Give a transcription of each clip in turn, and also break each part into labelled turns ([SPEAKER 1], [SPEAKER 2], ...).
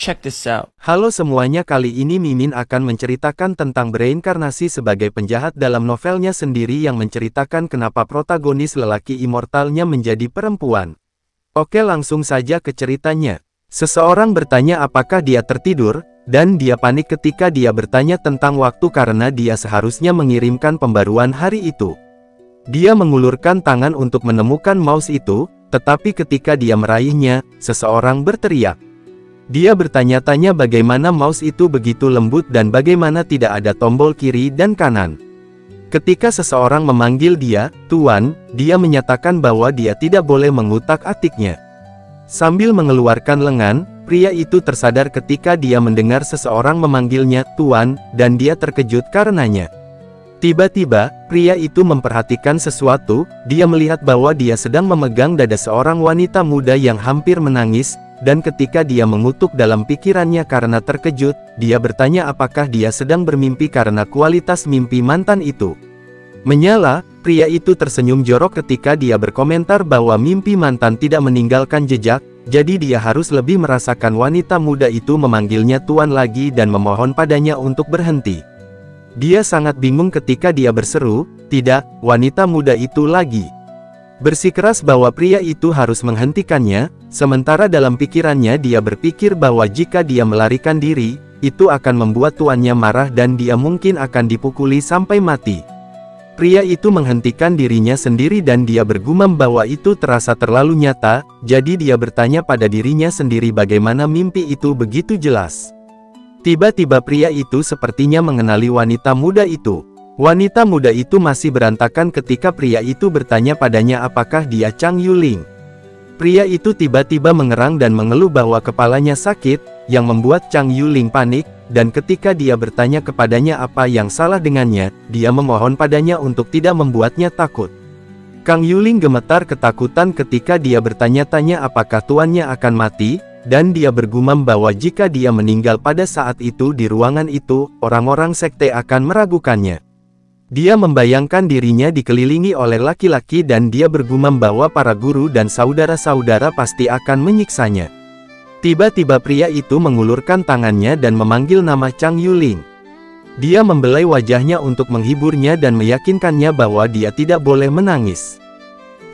[SPEAKER 1] Check this out.
[SPEAKER 2] Halo semuanya, kali ini Mimin akan menceritakan tentang bereinkarnasi sebagai penjahat dalam novelnya sendiri yang menceritakan kenapa protagonis lelaki immortalnya menjadi perempuan. Oke, langsung saja ke ceritanya. Seseorang bertanya apakah dia tertidur, dan dia panik ketika dia bertanya tentang waktu karena dia seharusnya mengirimkan pembaruan hari itu. Dia mengulurkan tangan untuk menemukan mouse itu, tetapi ketika dia meraihnya, seseorang berteriak. Dia bertanya-tanya bagaimana mouse itu begitu lembut dan bagaimana tidak ada tombol kiri dan kanan. Ketika seseorang memanggil dia, "Tuan," dia menyatakan bahwa dia tidak boleh mengutak-atiknya. Sambil mengeluarkan lengan, pria itu tersadar ketika dia mendengar seseorang memanggilnya, "Tuan," dan dia terkejut karenanya. Tiba-tiba, pria itu memperhatikan sesuatu, dia melihat bahwa dia sedang memegang dada seorang wanita muda yang hampir menangis, dan ketika dia mengutuk dalam pikirannya karena terkejut, dia bertanya apakah dia sedang bermimpi karena kualitas mimpi mantan itu menyala. Pria itu tersenyum jorok ketika dia berkomentar bahwa mimpi mantan tidak meninggalkan jejak, jadi dia harus lebih merasakan wanita muda itu memanggilnya tuan lagi dan memohon padanya untuk berhenti. Dia sangat bingung ketika dia berseru, "Tidak, wanita muda itu lagi." Bersikeras bahwa pria itu harus menghentikannya, sementara dalam pikirannya dia berpikir bahwa jika dia melarikan diri, itu akan membuat tuannya marah dan dia mungkin akan dipukuli sampai mati. Pria itu menghentikan dirinya sendiri dan dia bergumam bahwa itu terasa terlalu nyata, jadi dia bertanya pada dirinya sendiri bagaimana mimpi itu begitu jelas. Tiba-tiba pria itu sepertinya mengenali wanita muda itu. Wanita muda itu masih berantakan ketika pria itu bertanya padanya apakah dia Chang Yuling. Pria itu tiba-tiba mengerang dan mengeluh bahwa kepalanya sakit, yang membuat Chang Yuling panik, dan ketika dia bertanya kepadanya apa yang salah dengannya, dia memohon padanya untuk tidak membuatnya takut. Kang Yuling gemetar ketakutan ketika dia bertanya-tanya apakah tuannya akan mati, dan dia bergumam bahwa jika dia meninggal pada saat itu di ruangan itu, orang-orang sekte akan meragukannya. Dia membayangkan dirinya dikelilingi oleh laki-laki dan dia bergumam bahwa para guru dan saudara-saudara pasti akan menyiksanya. Tiba-tiba pria itu mengulurkan tangannya dan memanggil nama Chang Yuling. Dia membelai wajahnya untuk menghiburnya dan meyakinkannya bahwa dia tidak boleh menangis.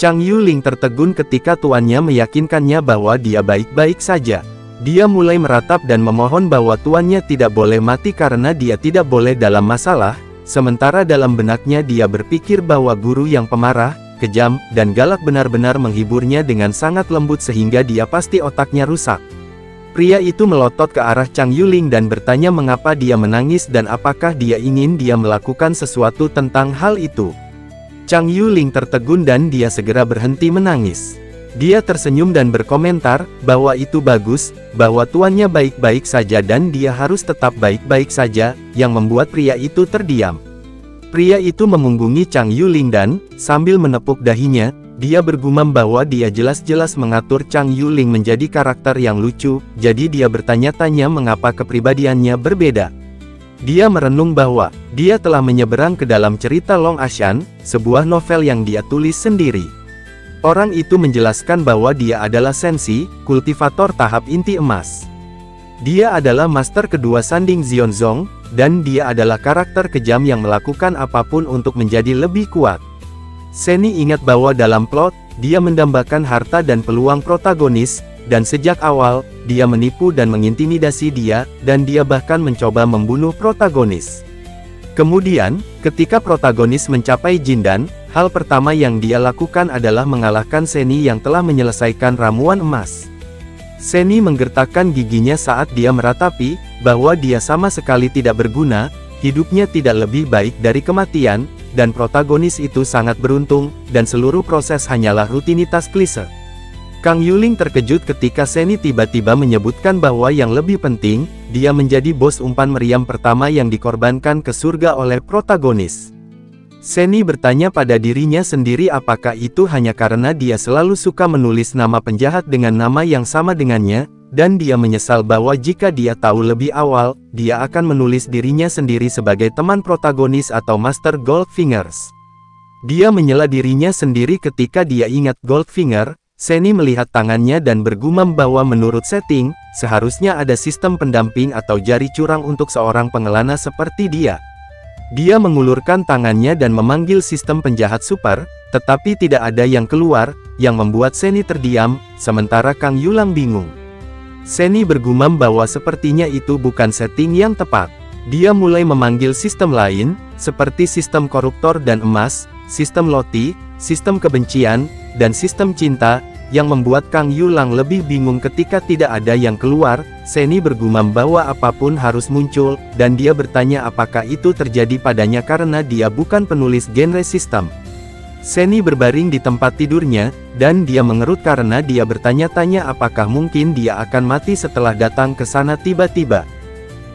[SPEAKER 2] Chang Yuling tertegun ketika tuannya meyakinkannya bahwa dia baik-baik saja. Dia mulai meratap dan memohon bahwa tuannya tidak boleh mati karena dia tidak boleh dalam masalah. Sementara dalam benaknya dia berpikir bahwa guru yang pemarah, kejam, dan galak benar-benar menghiburnya dengan sangat lembut sehingga dia pasti otaknya rusak. Pria itu melotot ke arah Chang Yuling dan bertanya mengapa dia menangis dan apakah dia ingin dia melakukan sesuatu tentang hal itu. Chang Yuling tertegun dan dia segera berhenti menangis. Dia tersenyum dan berkomentar bahwa itu bagus, bahwa tuannya baik-baik saja dan dia harus tetap baik-baik saja, yang membuat pria itu terdiam. Pria itu memunggungi Chang Yuling dan, sambil menepuk dahinya, dia bergumam bahwa dia jelas-jelas mengatur Chang Yuling menjadi karakter yang lucu, jadi dia bertanya-tanya mengapa kepribadiannya berbeda. Dia merenung bahwa, dia telah menyeberang ke dalam cerita Long Ashan, sebuah novel yang dia tulis sendiri. Orang itu menjelaskan bahwa dia adalah sensi, kultivator tahap inti emas. Dia adalah master kedua Sanding Zionzong, dan dia adalah karakter kejam yang melakukan apapun untuk menjadi lebih kuat. Seni ingat bahwa dalam plot, dia mendambakan harta dan peluang protagonis, dan sejak awal, dia menipu dan mengintimidasi dia, dan dia bahkan mencoba membunuh protagonis. Kemudian, ketika protagonis mencapai Jindan, hal pertama yang dia lakukan adalah mengalahkan Seni yang telah menyelesaikan ramuan emas. Seni menggertakkan giginya saat dia meratapi, bahwa dia sama sekali tidak berguna, hidupnya tidak lebih baik dari kematian, dan protagonis itu sangat beruntung, dan seluruh proses hanyalah rutinitas klise. Kang Yuling terkejut ketika Seni tiba-tiba menyebutkan bahwa yang lebih penting, dia menjadi bos umpan meriam pertama yang dikorbankan ke surga oleh protagonis. Seni bertanya pada dirinya sendiri apakah itu hanya karena dia selalu suka menulis nama penjahat dengan nama yang sama dengannya, dan dia menyesal bahwa jika dia tahu lebih awal, dia akan menulis dirinya sendiri sebagai teman protagonis atau Master Goldfingers. Dia menyela dirinya sendiri ketika dia ingat Goldfinger, Seni melihat tangannya dan bergumam bahwa menurut setting, seharusnya ada sistem pendamping atau jari curang untuk seorang pengelana seperti dia. Dia mengulurkan tangannya dan memanggil sistem penjahat super, tetapi tidak ada yang keluar, yang membuat Seni terdiam, sementara Kang Yulang bingung. Seni bergumam bahwa sepertinya itu bukan setting yang tepat. Dia mulai memanggil sistem lain, seperti sistem koruptor dan emas, sistem Loti, sistem kebencian, dan sistem cinta, yang membuat Kang Yulang lebih bingung ketika tidak ada yang keluar. Seni bergumam bahwa apapun harus muncul, dan dia bertanya apakah itu terjadi padanya karena dia bukan penulis genre sistem. Seni berbaring di tempat tidurnya, dan dia mengerut karena dia bertanya-tanya apakah mungkin dia akan mati setelah datang ke sana tiba-tiba.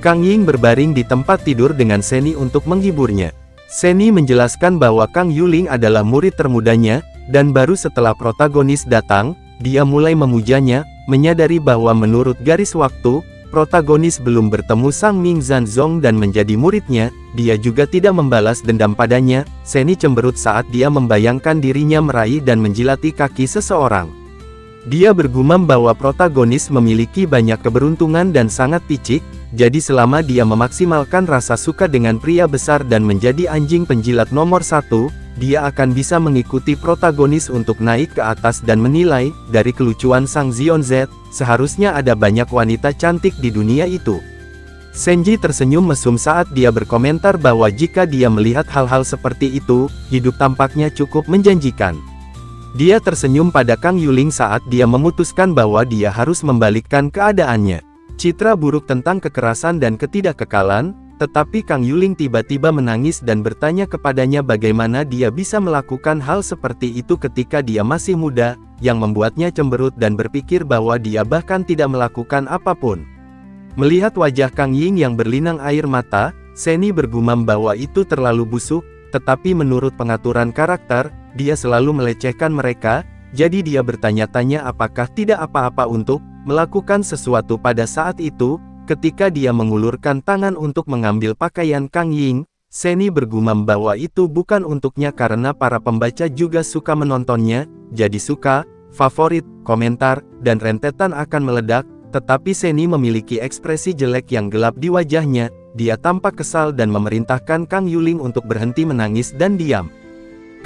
[SPEAKER 2] Kang Ying berbaring di tempat tidur dengan Seni untuk menghiburnya. Seni menjelaskan bahwa Kang Yuling adalah murid termudanya, dan baru setelah protagonis datang, dia mulai memujanya, menyadari bahwa menurut garis waktu, protagonis belum bertemu Sang Ming Zanzong dan menjadi muridnya, dia juga tidak membalas dendam padanya. Seni cemberut saat dia membayangkan dirinya meraih dan menjilati kaki seseorang. Dia bergumam bahwa protagonis memiliki banyak keberuntungan dan sangat picik, jadi selama dia memaksimalkan rasa suka dengan pria besar dan menjadi anjing penjilat nomor 1, dia akan bisa mengikuti protagonis untuk naik ke atas dan menilai, dari kelucuan Sang Zion Z, seharusnya ada banyak wanita cantik di dunia itu. Senji tersenyum mesum saat dia berkomentar bahwa jika dia melihat hal-hal seperti itu, hidup tampaknya cukup menjanjikan. Dia tersenyum pada Kang Yuling saat dia memutuskan bahwa dia harus membalikkan keadaannya. Citra buruk tentang kekerasan dan ketidakkekalan, tetapi Kang Yuling tiba-tiba menangis dan bertanya kepadanya bagaimana dia bisa melakukan hal seperti itu ketika dia masih muda, yang membuatnya cemberut dan berpikir bahwa dia bahkan tidak melakukan apapun. Melihat wajah Kang Ying yang berlinang air mata, Seni bergumam bahwa itu terlalu busuk, tetapi menurut pengaturan karakter, dia selalu melecehkan mereka, jadi dia bertanya-tanya apakah tidak apa-apa untuk melakukan sesuatu pada saat itu. Ketika dia mengulurkan tangan untuk mengambil pakaian Kang Ying, Seni bergumam bahwa itu bukan untuknya karena para pembaca juga suka menontonnya, jadi suka, favorit, komentar, dan rentetan akan meledak, tetapi Seni memiliki ekspresi jelek yang gelap di wajahnya. Dia tampak kesal dan memerintahkan Kang Yuling untuk berhenti menangis dan diam.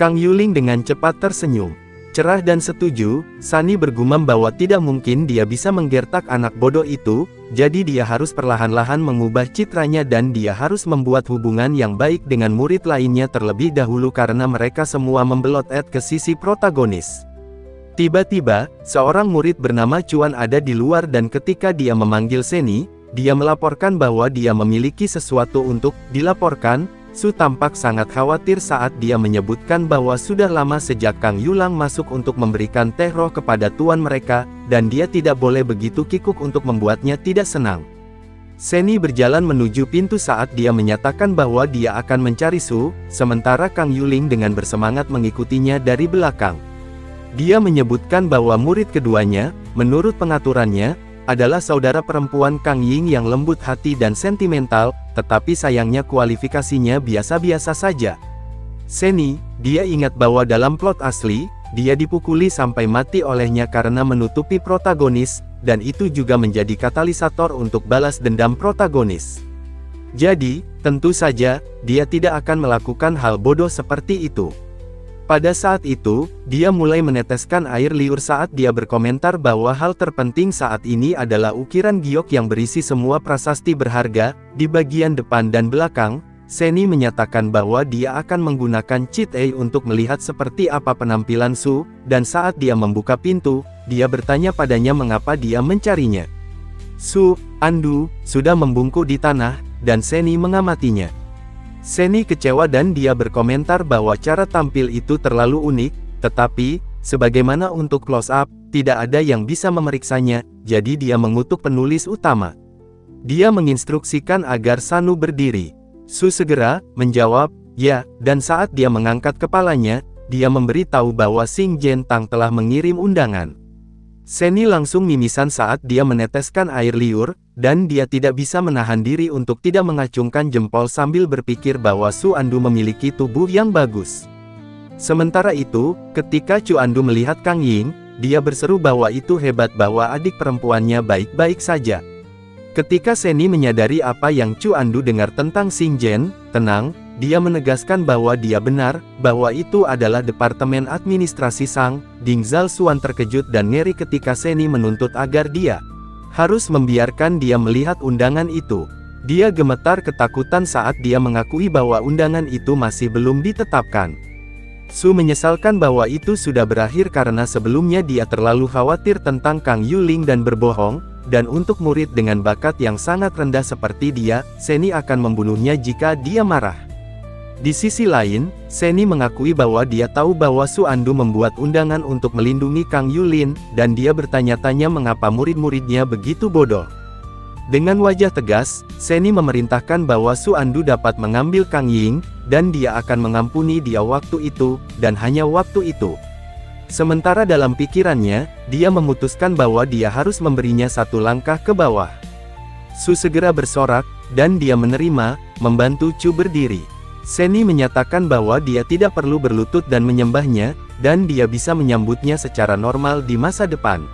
[SPEAKER 2] Kang Yuling dengan cepat tersenyum. Cerah dan setuju, Sani bergumam bahwa tidak mungkin dia bisa menggertak anak bodoh itu, jadi dia harus perlahan-lahan mengubah citranya dan dia harus membuat hubungan yang baik dengan murid lainnya terlebih dahulu karena mereka semua membelot ke sisi protagonis. Tiba-tiba, seorang murid bernama Chuan ada di luar dan ketika dia memanggil Seni, dia melaporkan bahwa dia memiliki sesuatu untuk dilaporkan. Su tampak sangat khawatir saat dia menyebutkan bahwa sudah lama sejak Kang Yulang masuk untuk memberikan teh roh kepada tuan mereka, dan dia tidak boleh begitu kikuk untuk membuatnya tidak senang. Seni berjalan menuju pintu saat dia menyatakan bahwa dia akan mencari Su, sementara Kang Yuling dengan bersemangat mengikutinya dari belakang. Dia menyebutkan bahwa murid keduanya, menurut pengaturannya, adalah saudara perempuan Kang Ying yang lembut hati dan sentimental, tetapi sayangnya kualifikasinya biasa-biasa saja. Seni, dia ingat bahwa dalam plot asli, dia dipukuli sampai mati olehnya karena menutupi protagonis, dan itu juga menjadi katalisator untuk balas dendam protagonis. Jadi, tentu saja, dia tidak akan melakukan hal bodoh seperti itu. Pada saat itu, dia mulai meneteskan air liur saat dia berkomentar bahwa hal terpenting saat ini adalah ukiran giok yang berisi semua prasasti berharga. Di bagian depan dan belakang, Seni menyatakan bahwa dia akan menggunakan cheat eye untuk melihat seperti apa penampilan Su, dan saat dia membuka pintu, dia bertanya padanya mengapa dia mencarinya. Su Andu sudah membungkuk di tanah, dan Seni mengamatinya. Seni kecewa dan dia berkomentar bahwa cara tampil itu terlalu unik, tetapi, sebagaimana untuk close up, tidak ada yang bisa memeriksanya, jadi dia mengutuk penulis utama. Dia menginstruksikan agar Sanu berdiri. Su segera menjawab, ya, dan saat dia mengangkat kepalanya, dia memberitahu bahwa Xing Jentang telah mengirim undangan. Seni langsung mimisan saat dia meneteskan air liur, dan dia tidak bisa menahan diri untuk tidak mengacungkan jempol sambil berpikir bahwa Su Andu memiliki tubuh yang bagus. Sementara itu, ketika Chu Andu melihat Kang Ying, dia berseru bahwa itu hebat bahwa adik perempuannya baik-baik saja. Ketika Seni menyadari apa yang Chu Andu dengar tentang Xing Jian, tenang, dia menegaskan bahwa dia benar, bahwa itu adalah Departemen Administrasi Sang. Ding Zalxuan terkejut dan ngeri ketika Seni menuntut agar dia harus membiarkan dia melihat undangan itu. Dia gemetar ketakutan saat dia mengakui bahwa undangan itu masih belum ditetapkan. Su menyesalkan bahwa itu sudah berakhir karena sebelumnya dia terlalu khawatir tentang Kang Yuling dan berbohong, dan untuk murid dengan bakat yang sangat rendah seperti dia, Seni akan membunuhnya jika dia marah. Di sisi lain, Seni mengakui bahwa dia tahu bahwa Su Andu membuat undangan untuk melindungi Kang Yulin, dan dia bertanya-tanya mengapa murid-muridnya begitu bodoh. Dengan wajah tegas, Seni memerintahkan bahwa Su Andu dapat mengambil Kang Ying, dan dia akan mengampuni dia waktu itu, dan hanya waktu itu. Sementara dalam pikirannya, dia memutuskan bahwa dia harus memberinya satu langkah ke bawah. Su segera bersorak, dan dia menerima, membantu Chu berdiri. Seni menyatakan bahwa dia tidak perlu berlutut dan menyembahnya, dan dia bisa menyambutnya secara normal di masa depan.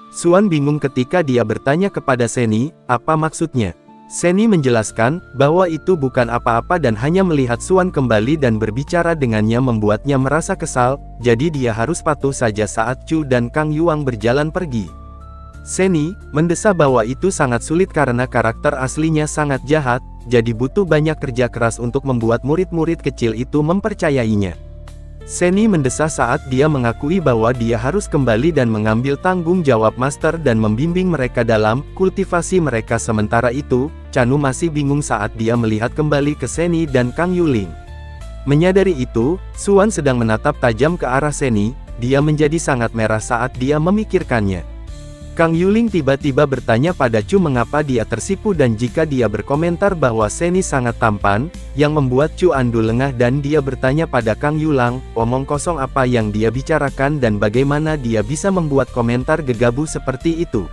[SPEAKER 2] Suan bingung ketika dia bertanya kepada Seni, apa maksudnya? Seni menjelaskan, bahwa itu bukan apa-apa dan hanya melihat Suan kembali dan berbicara dengannya membuatnya merasa kesal, jadi dia harus patuh saja saat Chu dan Kang Yuang berjalan pergi. Seni mendesah bahwa itu sangat sulit karena karakter aslinya sangat jahat, jadi butuh banyak kerja keras untuk membuat murid-murid kecil itu mempercayainya. Seni mendesah saat dia mengakui bahwa dia harus kembali dan mengambil tanggung jawab master dan membimbing mereka dalam kultivasi mereka. Sementara itu, Chanu masih bingung saat dia melihat kembali ke Seni dan Kang Yuling. Menyadari itu, Suan sedang menatap tajam ke arah Seni, dia menjadi sangat merah saat dia memikirkannya. Kang Yuling tiba-tiba bertanya pada Chu mengapa dia tersipu dan jika dia berkomentar bahwa Seni sangat tampan, yang membuat Chu Andu lengah dan dia bertanya pada Kang Yulang, omong kosong apa yang dia bicarakan dan bagaimana dia bisa membuat komentar gegabah seperti itu.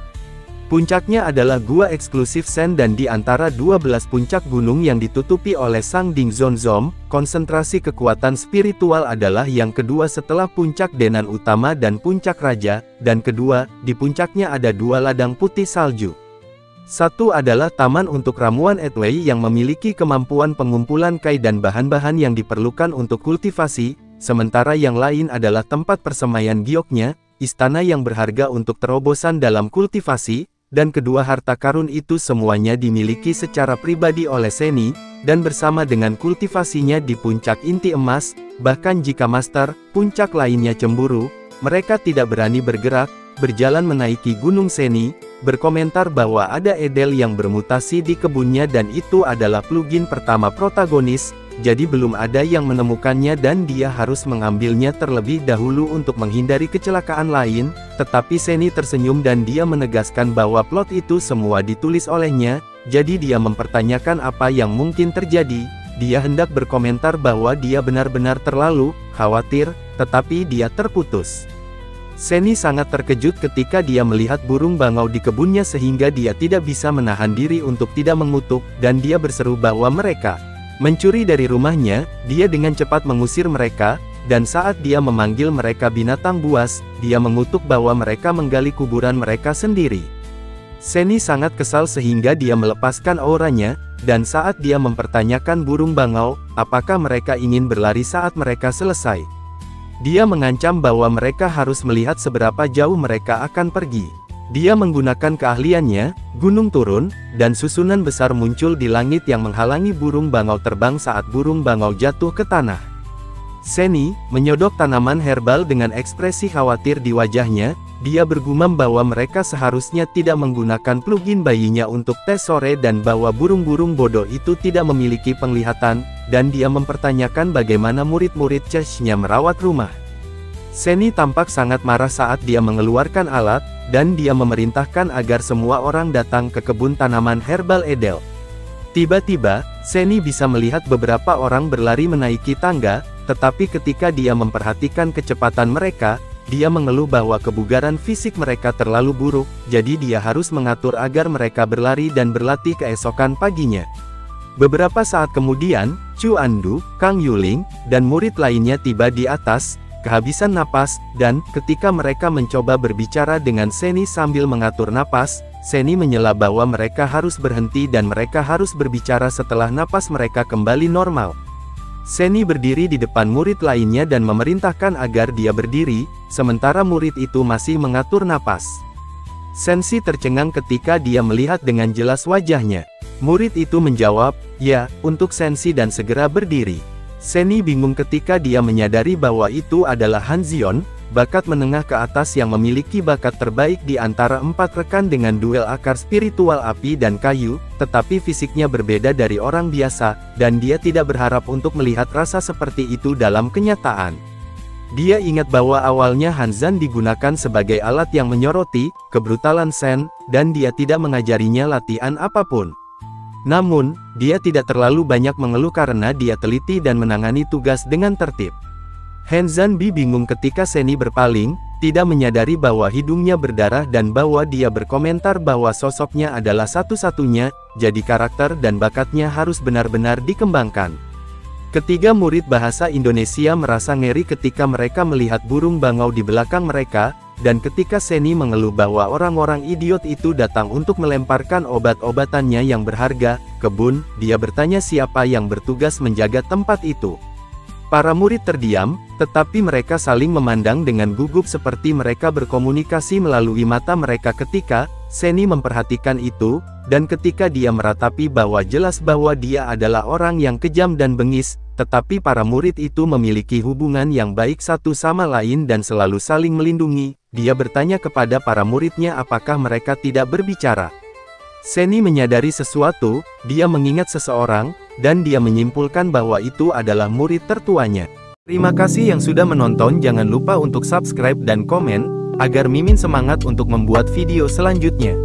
[SPEAKER 2] Puncaknya adalah gua eksklusif Sen dan di antara 12 puncak gunung yang ditutupi oleh Sang Ding Zonzom, konsentrasi kekuatan spiritual adalah yang kedua setelah puncak Denan Utama dan puncak Raja, dan kedua, di puncaknya ada dua ladang putih salju. Satu adalah taman untuk ramuan Edwei yang memiliki kemampuan pengumpulan kai dan bahan-bahan yang diperlukan untuk kultivasi, sementara yang lain adalah tempat persemaian gioknya, istana yang berharga untuk terobosan dalam kultivasi, dan kedua harta karun itu semuanya dimiliki secara pribadi oleh Seni, dan bersama dengan kultivasinya di puncak inti emas, bahkan jika master, puncak lainnya cemburu, mereka tidak berani bergerak, berjalan menaiki gunung. Seni berkomentar bahwa ada edel yang bermutasi di kebunnya dan itu adalah plugin pertama protagonis, jadi belum ada yang menemukannya dan dia harus mengambilnya terlebih dahulu untuk menghindari kecelakaan lain, tetapi Seni tersenyum dan dia menegaskan bahwa plot itu semua ditulis olehnya, jadi dia mempertanyakan apa yang mungkin terjadi. Dia hendak berkomentar bahwa dia benar-benar terlalu khawatir, tetapi dia terputus. Seni sangat terkejut ketika dia melihat burung bangau di kebunnya sehingga dia tidak bisa menahan diri untuk tidak mengutuk, dan dia berseru bahwa mereka mencuri dari rumahnya. Dia dengan cepat mengusir mereka, dan saat dia memanggil mereka binatang buas, dia mengutuk bahwa mereka menggali kuburan mereka sendiri. Seni sangat kesal sehingga dia melepaskan auranya, dan saat dia mempertanyakan burung bangau, apakah mereka ingin berlari saat mereka selesai. Dia mengancam bahwa mereka harus melihat seberapa jauh mereka akan pergi. Dia menggunakan keahliannya, gunung turun, dan susunan besar muncul di langit yang menghalangi burung bangau terbang saat burung bangau jatuh ke tanah. Seni menyodok tanaman herbal dengan ekspresi khawatir di wajahnya, dia bergumam bahwa mereka seharusnya tidak menggunakan plugin bayinya untuk tes sore dan bahwa burung-burung bodoh itu tidak memiliki penglihatan, dan dia mempertanyakan bagaimana murid-murid Cheshnya merawat rumah. Seni tampak sangat marah saat dia mengeluarkan alat, dan dia memerintahkan agar semua orang datang ke kebun tanaman herbal Edel. Tiba-tiba, Seni bisa melihat beberapa orang berlari menaiki tangga, tetapi ketika dia memperhatikan kecepatan mereka, dia mengeluh bahwa kebugaran fisik mereka terlalu buruk, jadi dia harus mengatur agar mereka berlari dan berlatih keesokan paginya. Beberapa saat kemudian, Chu Andu, Kang Yuling, dan murid lainnya tiba di atas, kehabisan napas, dan ketika mereka mencoba berbicara dengan Seni sambil mengatur napas, Seni menyela bahwa mereka harus berhenti dan mereka harus berbicara setelah napas mereka kembali normal. Seni berdiri di depan murid lainnya dan memerintahkan agar dia berdiri, sementara murid itu masih mengatur napas. Senshi tercengang ketika dia melihat dengan jelas wajahnya. Murid itu menjawab, "Ya," untuk Senshi dan segera berdiri. Seni bingung ketika dia menyadari bahwa itu adalah Han Zion, bakat menengah ke atas yang memiliki bakat terbaik di antara 4 rekan dengan duel akar spiritual api dan kayu, tetapi fisiknya berbeda dari orang biasa, dan dia tidak berharap untuk melihat rasa seperti itu dalam kenyataan. Dia ingat bahwa awalnya Hanzan digunakan sebagai alat yang menyoroti kebrutalan Sen, dan dia tidak mengajarinya latihan apapun. Namun, dia tidak terlalu banyak mengeluh karena dia teliti dan menangani tugas dengan tertib. Han Zanbi bingung ketika Seni berpaling, tidak menyadari bahwa hidungnya berdarah dan bahwa dia berkomentar bahwa sosoknya adalah satu-satunya, jadi karakter dan bakatnya harus benar-benar dikembangkan. Ketiga murid bahasa Indonesia merasa ngeri ketika mereka melihat burung bangau di belakang mereka, dan ketika Seni mengeluh bahwa orang-orang idiot itu datang untuk melemparkan obat-obatannya yang berharga ke kebun, dia bertanya siapa yang bertugas menjaga tempat itu. Para murid terdiam, tetapi mereka saling memandang dengan gugup seperti mereka berkomunikasi melalui mata mereka ketika Seni memperhatikan itu, dan ketika dia meratapi bahwa jelas bahwa dia adalah orang yang kejam dan bengis, tetapi para murid itu memiliki hubungan yang baik satu sama lain dan selalu saling melindungi, dia bertanya kepada para muridnya apakah mereka tidak berbicara. Seni menyadari sesuatu, dia mengingat seseorang, dan dia menyimpulkan bahwa itu adalah murid tertuanya. Terima kasih yang sudah menonton, jangan lupa untuk subscribe dan komen, agar Mimin semangat untuk membuat video selanjutnya.